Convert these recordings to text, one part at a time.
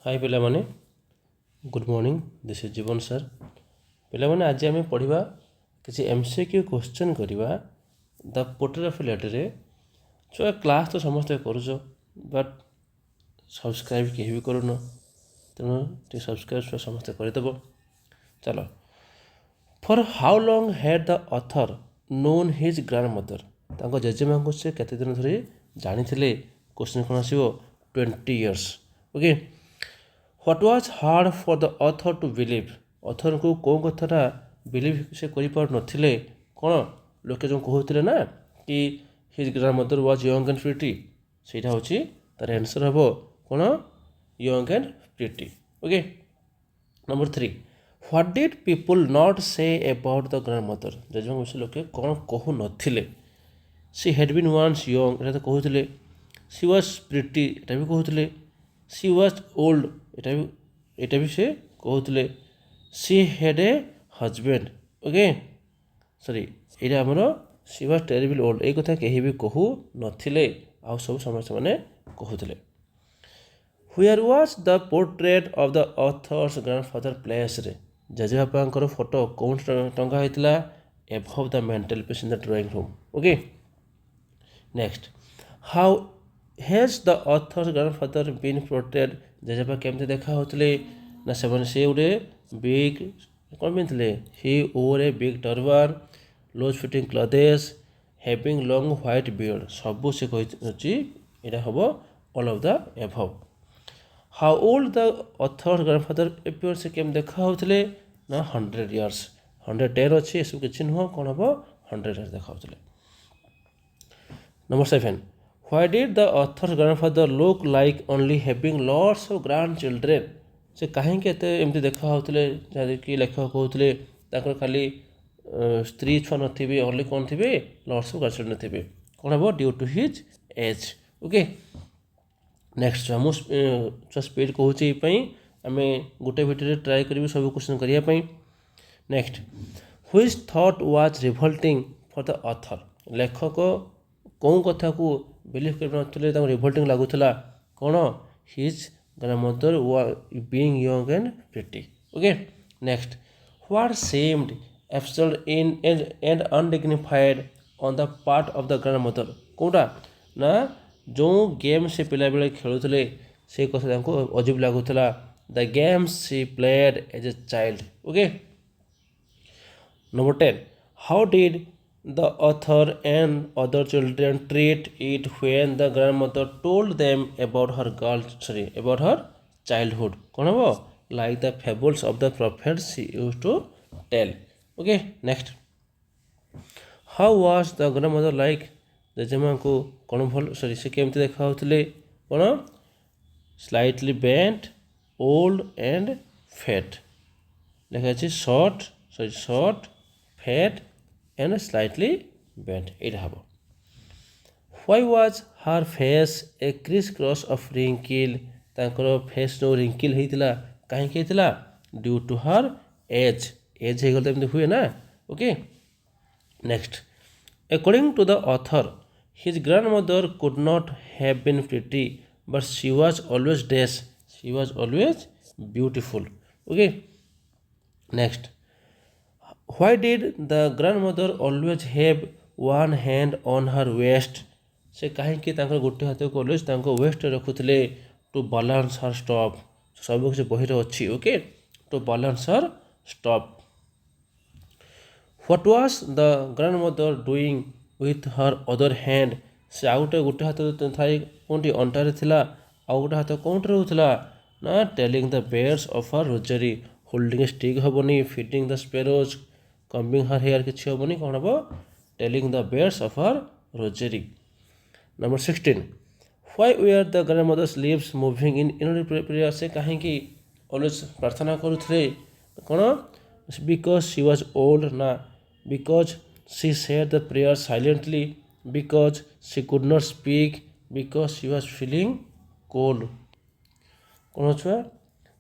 हाय पिला माने good morning this is जीवन सर पिला माने आज आम पढ़ा किसी एमसीक्यू क्वेश्चन करवा द पोर्ट्रेट ऑफ लेटर छुआ क्लास तो समस्ते करुच बट सब्सक्राइब कहीं भी करून तेणु टे सब्सक्राइब छुआ समस्ते करदेव चलो for how long had the author known his grandmother जेजेमा को से केते दिन धरी जानी क्वेश्चन कौन आसो 20 years okay what was hard for the author to believe author को कौन कथा बिलीव से कर नथिले कौन लोके जो कहते ना कि his grandmother was young and pretty सेटा होची तार आंसर हबो कौन young and pretty okay number 3 what did people not say about the grandmother जेजेमा विषय लोके कौन कहू नथिले she had been once young एटा तो कहते सी वाज प्रिटी एटा भी कहते सी वाज ओल्ड एटा भी से कहते she had a husband okay sorry ये आमर सी वाज टेरिबल ओल्ड ये कथा कहीं भी कहू नथिले आउ सब समस्त माने कहते where was the portrait of the author's grandfather place रे जेजेबापांकर फोटो कौन टंगा होता above the mantelpiece in the drawing room okay next how has the author's grandfather been portrait जेजेबा केमती देखा होते ना से गोटे बिग कौन पिंधे he over a big turban loose fitting clothes having long white beard सब से कही यहाँ हम all of the above how old the author's grandfather appear से केम देखा होते ना 100 years 110 अच्छी सब किसी नुह कौन हम 100 years देखा होते number 7 Why did the author's grandfather look like only having lots of grandchildren? से कहीं एमती देखा होते कि लेखक कहते खाली स्त्री छुआ नथिबे ओनली कौन थे लॉट्स ऑफ ग्रैंडचिल्ड्रेन थे कौन hmm due to his age okay next मुझे स्पीड कहूँ आम गोटे भिडियो ट्राए करी सब क्वेश्चन करने next which thought was revolting for the author लेखक कौन कथा को बिलीव कर रिवोल्टिंग लगुला कौन his grandmother being young and pretty okay next what seemed absurd in and undignified on the part of the grandmother कौटा ना जो गेम से पिला बेले खेलुले से कथा अजीब लगुला the games she played as a child okay number 10 how did the author and other children treat it when the grandmother told them about her childhood कौन हम like the fables of the prophets she used to tell okay next how was the grandmother like जेजेमा को कौन भल से केमती देखा होते कौन slightly bent old and fat लिखा short fat and slightly bent it habo why was her face a crisscross of wrinkle तांकर फेस जो wrinkle हेतिला काहे के हेतिला due to her age हे गल एमती हुए ना okay next according to the author his grandmother could not have been pretty but she was always beautiful okay next why did the grandmother always have one hand on her waist से कहीं गोटे हाथ को always waist रखुले to balance her stoop सब किसी बही अच्छी okay to balance her stoop what was the grandmother doing with her other hand से आउ गोटे हाथ थाई कौन अंटारे थिला आउ गोटे हाथ कौन रोला ना telling the beads of her rosary holding stick हेनी feeding the sparrows combing her hair किसी हेनी कौन hmm telling the beads of her rosary number 16 why were the grandmother's lips moving in prayer से कहीं ऑलवेज प्रार्थना करुले कौन because she was old ना because she said the prayer silently because she could not speak because she was feeling cold कौन छुआ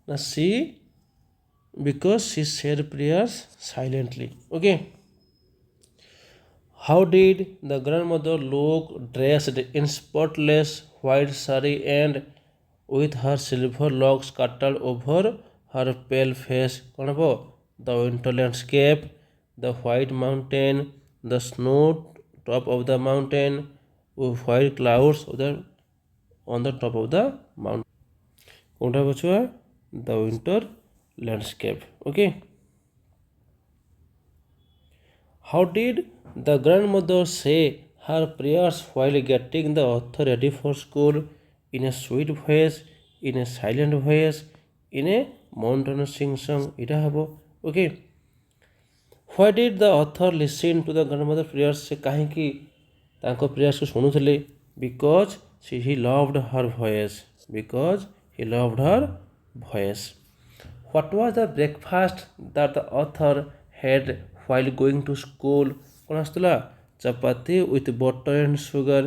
ना सी because she said prayers silently okay how did the grandmother look dressed in spotless white saree and with her silver locks scattered over her pale face କ'ଣ ହେବ the winter landscape, the white mountain, the snow top of the mountain with white clouds on the top of the mountain কোনটা ହେବ ଛୁଆ the winter landscape. Okay, how did the grandmother say her prayers while getting the author ready for school? In a sweet voice, in a silent voice, in a monotonous sing song এটা ହେବ. Okay, why did the author listen to the grandmother prayers? ସେ କାହିଁକି ତାଙ୍କ ପ୍ରେୟାର୍ସକୁ ଶୁଣୁଥିଲେ? because he loved her voice. Because he loved her voice. What was the breakfast that the author had while going to school? କ'ଣ ଆସୁଥିଲା ଚପାତି with butter and sugar.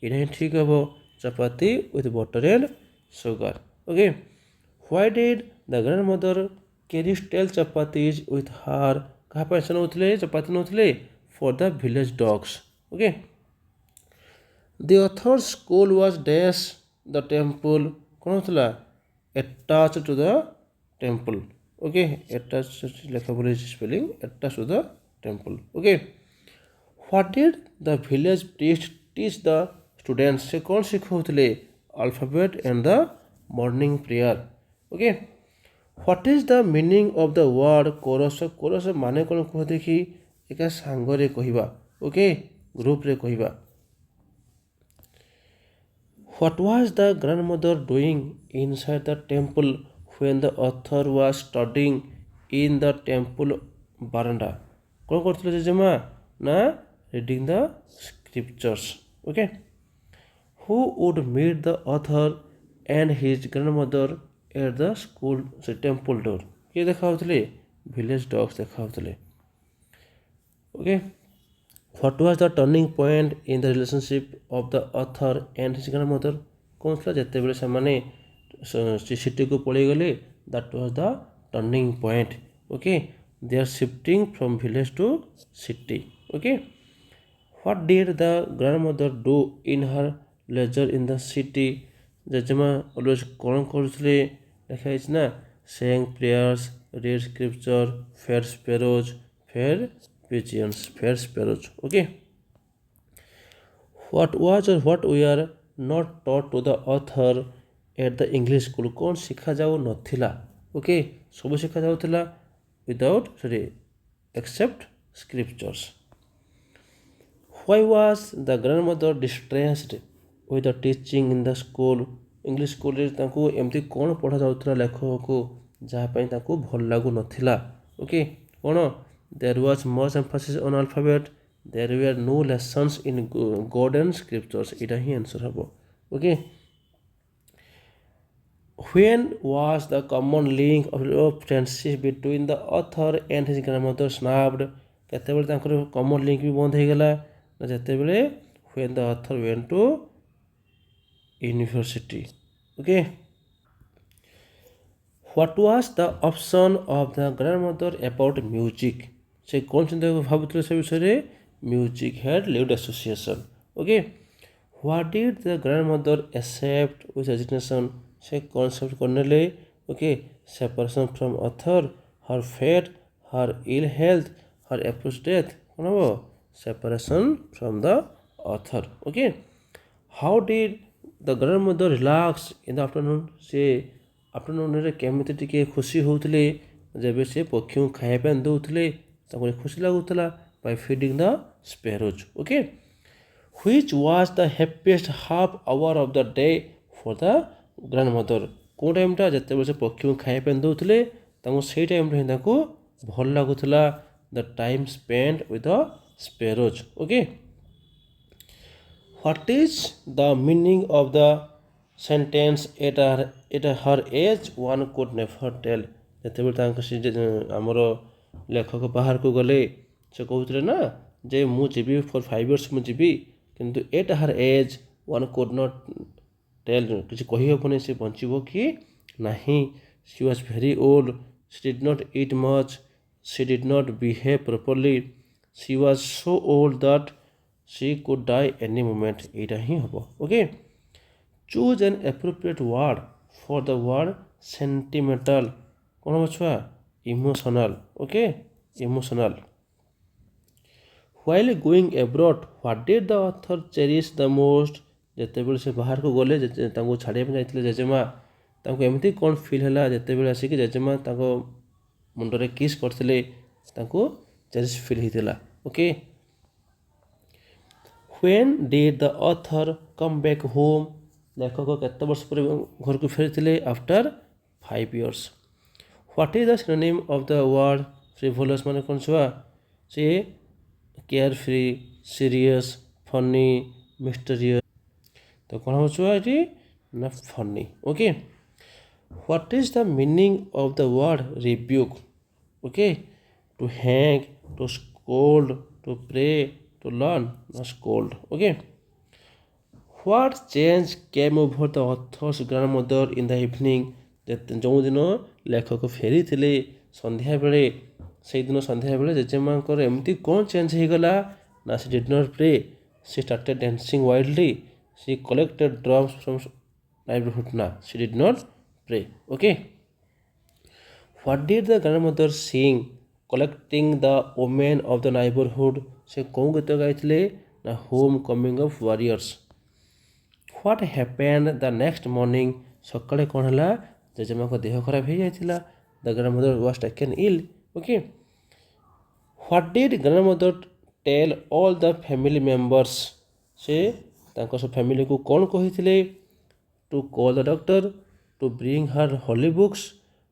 ଏଇଟା ହିଁ ଠିକ୍ ହେବ ଚପାତି with butter and sugar. Okay, why did the grandmother carry stale chapatis with her? କାହା ପାଇଁ ସେ ନେଉଥିଲେ ଚପାତି ନେଉଥିଲେ for the village dogs. Okay, the author's school was dash the temple. କ'ଣ ହେଉଥିଲା attached to the temple. Okay, attached ଲେଖା ଭୁଲ ହେଇଛି spelling attached to the temple. Okay, what did the village priest teach the students? ସେ କ'ଣ ଶିଖାଉଥିଲେ alphabet and the morning prayer. Okay, what is the meaning of the word chorus? chorus ମାନେ କ'ଣ କୁହ ଦେଖି ଏକା ସାଙ୍ଗରେ କହିବା. Okay, ଗ୍ରୁପରେ କହିବା. What was the grandmother doing inside the temple when the author was studying in the temple veranda? କ'ଣ କରୁଥିଲେ ଜେଜେମା ନା reading the scriptures. Okay, who would meet the author and his grandmother at the school temple door? କିଏ ଦେଖାଉଥିଲେ village dogs ଦେଖାଉଥିଲେ. Okay, what was the turning point in the relationship of the author and his grandmother? କ'ଣ ଥିଲା ଯେତେବେଳେ ସେମାନେ ସିଟିକୁ ପଳେଇଗଲେ that was the turning point. Okay, they are shifting from village to city. Okay, what did the grandmother do in her leisure in the city? ଜେଜେମା always କ'ଣ କରୁଥିଲେ ଲେଖା ହେଇଛି ନା saying prayers, read scripture, fed sparrows, fed pigeons, fed sparrows. Okay, what was or what we are not taught to the author at the English school? କ'ଣ ଶିଖାଯାଉ ନଥିଲା? Okay, ସବୁ ଶିଖାଯାଉଥିଲା without except scriptures. Why was the grandmother distressed with the teaching in the school? English schoolରେ ତାଙ୍କୁ ଏମିତି କ'ଣ ପଢ଼ାଯାଉଥିଲା ଲେଖକକୁ ଯାହା ପାଇଁ ତାଙ୍କୁ ଭଲ ଲାଗୁନଥିଲା. Okay, କ'ଣ there was much emphasis on alphabet, there were no lessons in God and scriptures. ଏଇଟା ହିଁ ଆନ୍ସର ହେବ. Okay, when was the common link of friendship between the author and his grandmother snapped? କେତେବେଳେ ତାଙ୍କର common link ବି ବନ୍ଦ ହେଇଗଲା ନା ଯେତେବେଳେ when the author went to university. Okay, what was the option of the grandmother about music? ସେ କ'ଣ ଚିନ୍ତା ଭାବୁଥିଲେ ସେ ବିଷୟରେ music had lived association. Okay, what did the grandmother accept with resignation? ସେ concept କରିନେଲେ. Okay, separation from author, her fate, her ill health, her approach death. କ'ଣ ହେବ separation from the author. Okay, how did the grandmother relax in the afternoon? ସେ ଆଫ୍ଟରନୁନ୍ରେ କେମିତି ଟିକେ ଖୁସି ହେଉଥିଲେ ଯେବେ ସେ ପକ୍ଷୀଙ୍କୁ ଖାଇବା ପାଇଁ ଦେଉଥିଲେ ତାଙ୍କୁ ଖୁସି ଲାଗୁଥିଲା by feeding the sparrows. Okay, which was the happiest half hour of the day for the grandmother? କେଉଁ ଟାଇମ୍ଟା ଯେତେବେଳେ ସେ ପକ୍ଷୀଙ୍କୁ ଖାଇବା ପାଇଁ ଦେଉଥିଲେ ତାଙ୍କୁ ସେଇ ଟାଇମ୍ରେ ହିଁ ତାଙ୍କୁ ଭଲ ଲାଗୁଥିଲା the time spent with the sparrows. Okay, what is the meaning of the sentence at her age one could never tell? ଯେତେବେଳେ ତାଙ୍କ ଆମର ଲେଖକ ବାହାରକୁ ଗଲେ ସେ କହୁଥିଲେ ନା ଯେ ମୁଁ ଯିବି for 5 years ମୁଁ ଯିବି କିନ୍ତୁ at her age one could not tell କିଛି କହିହେବନି ସେ ବଞ୍ଚିବ କି ନାହିଁ. she was very old, she did not eat much, she did not behave properly, she was so old that she could die any moment. ଏଇଟା ହିଁ ହେବ. Okay, choose an appropriate word for the word sentimental. कौन हम छुआ emotional okay emotional while going abroad what did the author cherish the most ଯେତେବେଳେ ସେ ବାହାରକୁ ଗଲେ ତାଙ୍କୁ ଛାଡ଼ିବା ପାଇଁ ଯାଇଥିଲେ ଜେଜେମା ତାଙ୍କୁ ଏମିତି କ'ଣ ଫିଲ୍ ହେଲା ଯେତେବେଳେ ଆସିକି ଜେଜେମା ତାଙ୍କ ମୁଣ୍ଡରେ କିସ୍ କରିଥିଲେ ତାଙ୍କୁ ଚେରିଶ୍ ଫିଲ୍ ହେଇଥିଲା okay when did the author come back home ଲେଖକ କେତେ ବର୍ଷ ପରେ ଘରକୁ ଫେରିଥିଲେ after 5 years what is the synonym of the word frivolous ମାନେ କ'ଣ ଛୁଆ ସେ କେୟାରଫ୍ରି ସିରିୟସ୍ ଫନି ମିଷ୍ଟେରିୟସ୍ ତ କ'ଣ ହେବ ଛୁଆ ଏଠି ନା Fani okay what is the meaning of the word rebuke okay to hang to scold to pray to learn na scold okay what change came over the author's grandmother in the evening ଯେଉଁଦିନ ଲେଖକ ଫେରିଥିଲେ ସନ୍ଧ୍ୟାବେଳେ ସେଇଦିନ ସନ୍ଧ୍ୟାବେଳେ ଜେଜେମାଙ୍କର ଏମିତି କ'ଣ change ହେଇଗଲା ନା ସେ ଡିଡ୍ ନଟ୍ ପ୍ରେ ସେ ଷ୍ଟାର୍ଟେଡ୍ ଡ୍ୟାନ୍ସିଂ ୱାଇଲ୍ଡଲି ସେ କଲେକ୍ଟେଡ୍ ଡ୍ରମ୍ସ ଫ୍ରମ୍ ନାଇବରହୁଡ୍ ନା ସେ did not pray okay what did the grandmother sing collecting the women of the neighborhood ସେ କେଉଁ ଗୀତ ଗାଇଥିଲେ ନା home coming of Warriors what happened the next morning ସକାଳେ କ'ଣ ହେଲା ଜେଜେମାଙ୍କ ଦେହ ଖରାପ ହେଇଯାଇଥିଲା the grandmother was taken ill okay what did grandmother tell all the family members ସେ ତାଙ୍କ ସବୁ ଫ୍ୟାମିଲିକୁ କ'ଣ କହିଥିଲେ to call the doctor to bring her holy books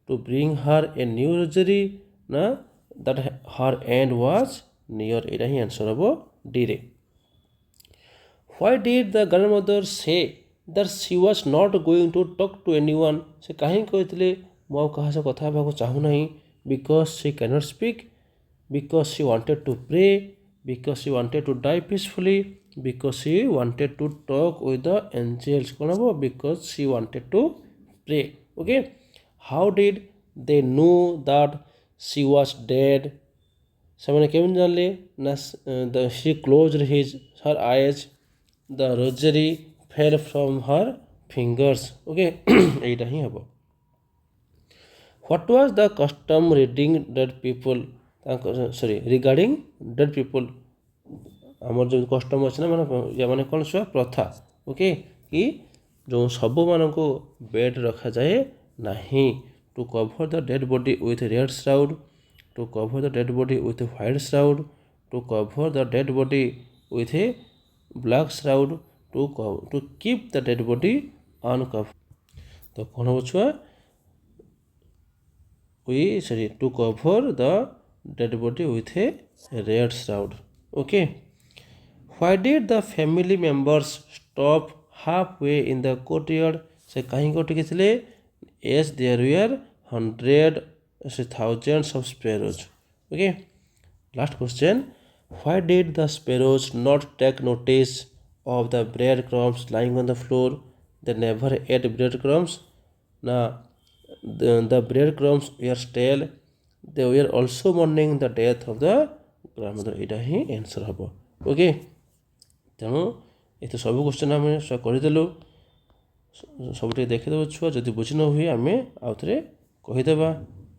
to bring her a new rosary ନା that her end was near ଏଇଟା ହିଁ answer ହେବ ଡିରେ why did the grandmother say that she was not going to talk to anyone ସେ କାହିଁକି କହିଥିଲେ ମୁଁ ଆଉ କାହା ସହ କଥା ହେବାକୁ ଚାହୁଁନାହିଁ because she cannot speak because she wanted to pray because she wanted to die peacefully because she wanted to talk with the angels କ'ଣ ହେବ because she wanted to pray okay how did they know that she was dead ସେମାନେ କେମିତି ଜାଣିଲେ ନା she closed her eyes the rosary fell from her fingers okay ଏଇଟା ହିଁ ହେବ what was the custom reading dead people regarding dead people ଆମର ଯେଉଁ custom ଅଛି ନା ମାନେ କ'ଣ ଛୁଆ ପ୍ରଥା ଓକେ କି ଯେଉଁ ଶବମାନଙ୍କୁ ବେଡ୍ ରଖାଯାଏ ନାହିଁ to cover the dead body with red shroud to cover the dead body with white shroud to cover the dead body with black shroud to keep the dead body uncover ତ କ'ଣ ହେବ ଛୁଆ to cover the dead body with red shroud okay why did the family members stop halfway in the courtyard ସେ କାହିଁକି ଅଟକିଥିଲେ as there were thousands of sparrows okay last question why did the sparrows not take notice of the breadcrumbs lying on the floor they never ate breadcrumbs now the breadcrumbs were stale they were also mourning the death of the grandmother ଏଇଟା ହିଁ answer ହେବ okay ତେଣୁ ଏତେ ସବୁ question ଆମେ କରିଦେଲୁ ସବୁ ଟିକେ ଦେଖିଦେବୁ ଛୁଆ ଯଦି ବୁଝି ନ ହୁଏ ଆମେ ଆଉ ଥରେ କହିଦେବା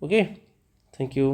ଓକେ ଥ୍ୟାଙ୍କ ୟୁ